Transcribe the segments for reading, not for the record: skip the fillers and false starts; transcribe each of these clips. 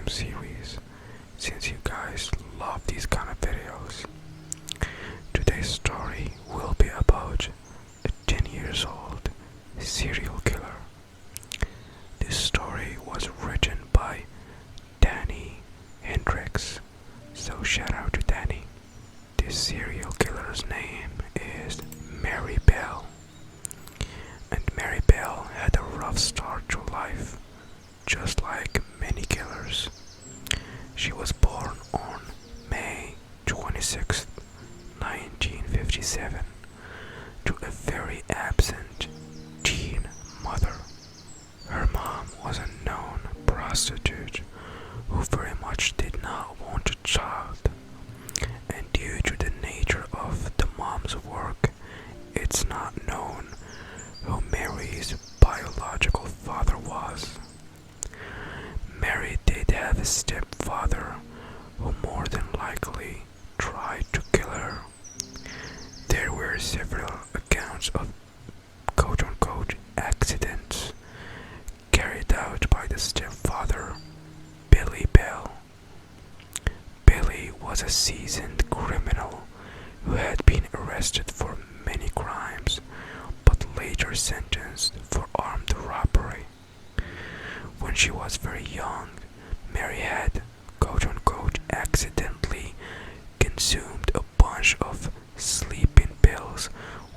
crime series, since you guys love these kind of videos. Today's story will be about a 10 years old serial killer. This story was written by Danny Hendricks, so shout out to Danny. This serial killer's name is Mary Bell. And Mary Bell had a rough start to life, just like many killers. She was born on May 26, 1957, to a very absent teen mother. Her mom was a known prostitute who very much did not want a child, and due to the nature of the mom's work, it's not known who Mary's biological father was. Mary did have a stepfather who more than likely tried to kill her. There were several accounts of quote-unquote accidents carried out by the stepfather, Billy Bell. Billy was a seasoned criminal who had been arrested for many crimes, but later sentenced for armed robbery. When she was very young, Mary had, quote-unquote, accidentally consumed a bunch of sleeping pills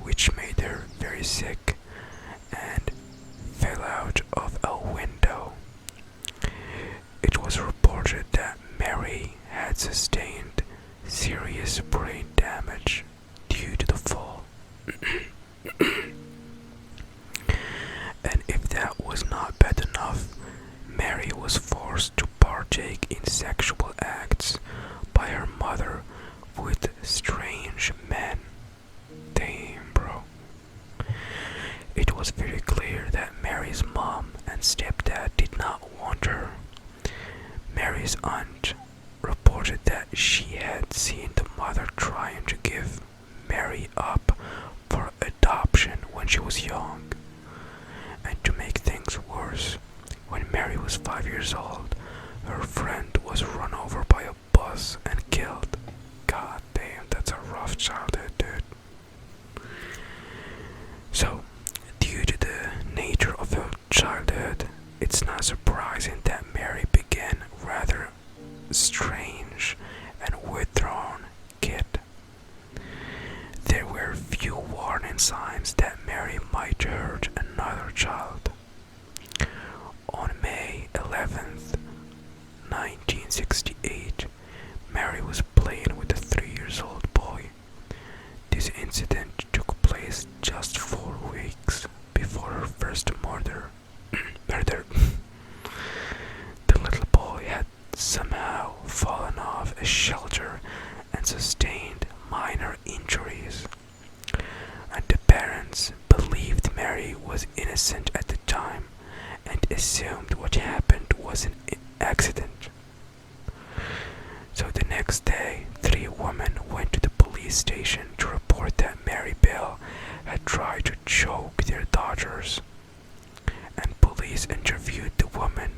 which made her very sick and fell out of a window. It was reported that Mary had sustained serious brain damage due to the fall. And if that was not bad enough, Mary was forced to partake in sexual acts by her mother with strange men. Damn, bro. It was very clear that Mary's mom and stepdad did not want her. Mary's aunt reported that she had seen the mother trying to give Mary up for adoption when she was young. And to make things worse, when Mary was 5 years old, her friend was run over by a bus and killed. God damn, that's a rough childhood, dude. So, due to the nature of her childhood, it's not surprising that Mary began rather strange and withdrawn kid. There were few warning signs that Mary might hurt another child. On May 11th, 1968, Mary was playing with a 3-year-old boy. This incident took place just 4 weeks before her first murder. The little boy had somehow fallen off a shelter and sustained minor injuries, and the parents believed Mary was innocent at the time and assumed what happened was an accident. So the next day, 3 women went to the police station to report that Mary Bell had tried to choke their daughters, and police interviewed the woman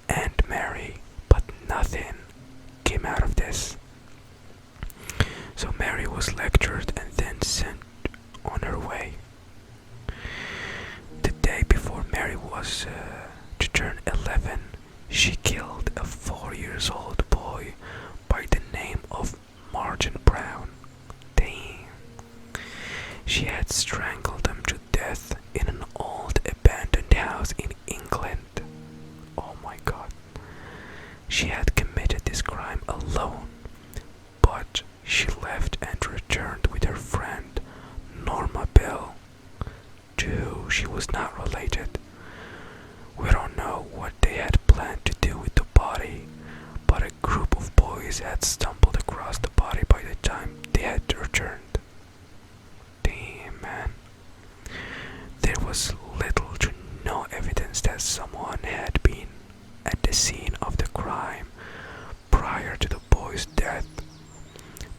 and Mary, but nothing came out of this. So Mary was lectured and then sent on her way. The day before Mary was to turn 11, she killed a 4-year-old boy by the name of Martin Brown. Damn. She had strangled him to death in an old abandoned house in England. Oh my god. She had committed this crime alone, but she left and returned with her friend Norma Bell, to who she was not related. We don't know what they had planned to do with the body, but a group of boys had stumbled across the body by the time they had returned. Damn, man. There was little to no evidence that someone had been at the scene of the crime prior to the boy's death.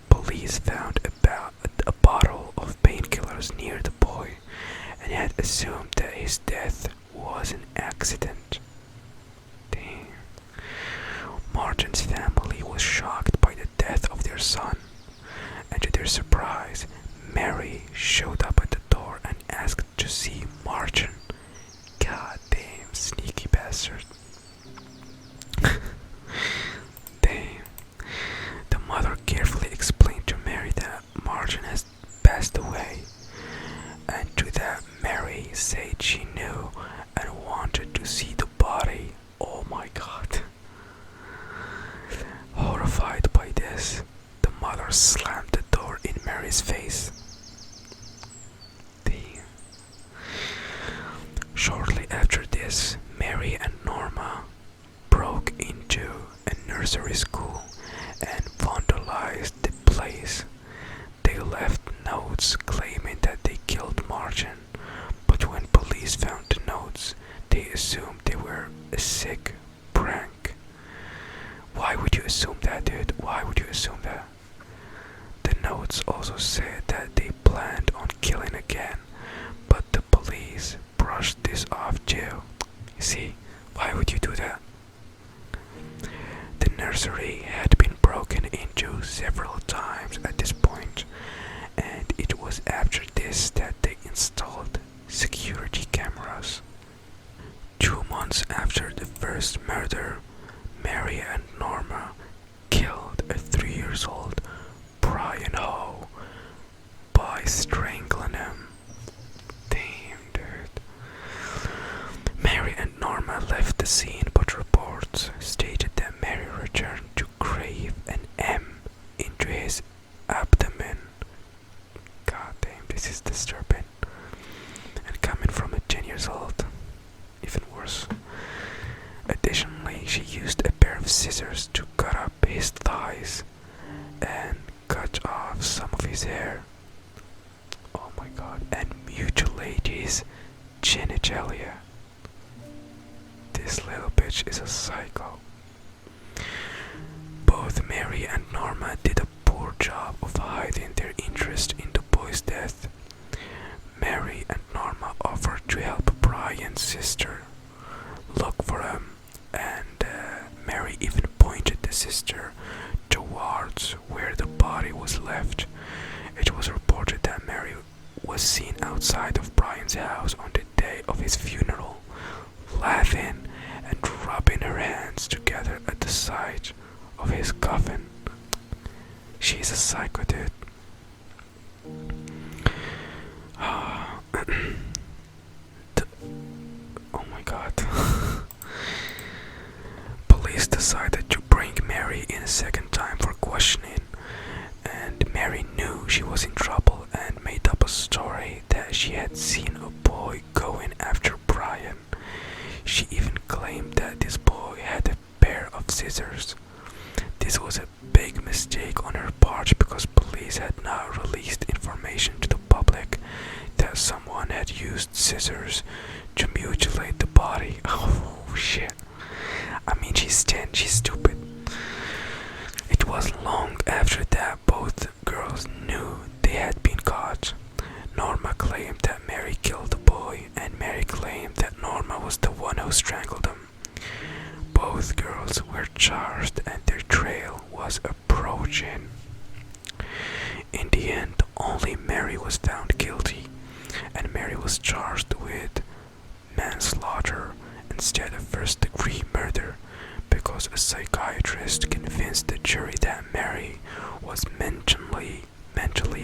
Police found a bottle of painkillers near the boy and had assumed that his death was an accident. Damn. Martin's family was shocked by the death of their son, and to their surprise, Mary showed up at the door and asked to see Martin. God damn, sneaky bastard. Damn. The mother carefully explained to Mary that Martin has passed away, and to that Mary said she knew and wanted to see the body. Oh my god. Horrified by this, the mother slammed the door in Mary's face. Damn. Shortly after this, Mary and Norma broke into a nursery school and vandalized the place. They left notes claiming that they killed Martin, but when police found the notes, they assumed they were a sick prank. Why would you assume that, dude? Why would you assume that? The notes also said that they planned on killing again, but the police brushed this off too. You see, why would you do that? The nursery had been broken into several times at this point, and it was after this that they installed security cameras. 2 months after the first murder, Mary and Norma killed a 3-year-old Brian Ho by strangling him. Damn, dude. Mary and Norma left the scene, but reports stated that Mary returned to crave an M into his abdomen. God damn, this is disturbing. And coming from a 10-year-old, even worse. Additionally, she used a pair of scissors to cut up his thighs and cut off some of his hair. Oh my god. And mutilate his genitalia. This little bitch is a psycho. Both Mary and Norma did a poor job of hiding their interest in the boy's death. Mary and Norma offered to help Brian's sister look for him, and Mary even pointed the sister towards where the body was left. It was reported that Mary was seen outside of Brian's house on the day of his funeral, laughing and rubbing her hands together at the sight of his coffin. She's a psycho, dude. Oh my god. Police decided to bring Mary in a second time for questioning, and Mary knew she was in trouble and made up a story that she had seen a boy going after Brian. She even claimed that this boy had a pair of scissors. This was a big mistake on her part because police had not released information to the public that someone had used scissors to mutilate the body. Oh shit. I mean, she's 10, she's stupid. It was long after that both girls knew they had been caught. Norma claimed that Mary killed the boy, and Mary claimed that Norma was the one who strangled him. Both girls were charged and their trial was approaching. In the end, only Mary was found guilty, and Mary was charged with manslaughter instead of first-degree murder because a psychiatrist convinced the jury that Mary was mentally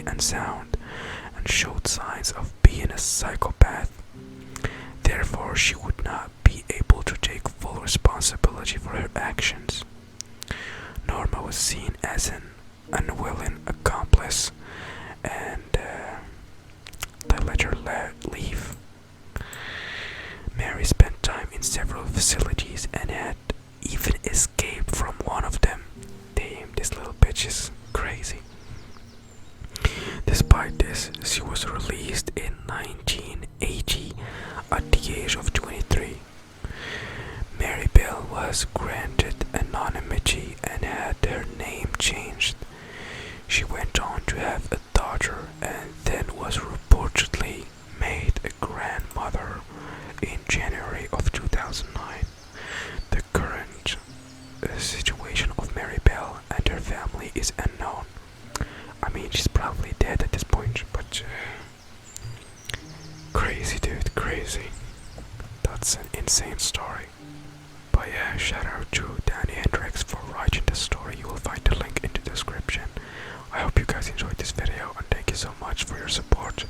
unsound and showed signs of being a psychopath. Therefore, she would not be able to take full responsibility for her actions. Norma was seen as an unwilling accomplice, and they let her leave. Mary spent time in several facilities and had even escaped from one of them. Damn, this little bitch is crazy. Despite this, she was released in 1980 at the age of 23. Mary Bell was granted anonymity and had her name changed. She went on to have a daughter and then was reportedly made a grandmother in January of 2009. The current situation of body is unknown. I mean, she's probably dead at this point, but crazy, dude, crazy. That's an insane story. But yeah, shout out to Danny Hendricks for writing this story. You will find the link in the description. I hope you guys enjoyed this video, and thank you so much for your support.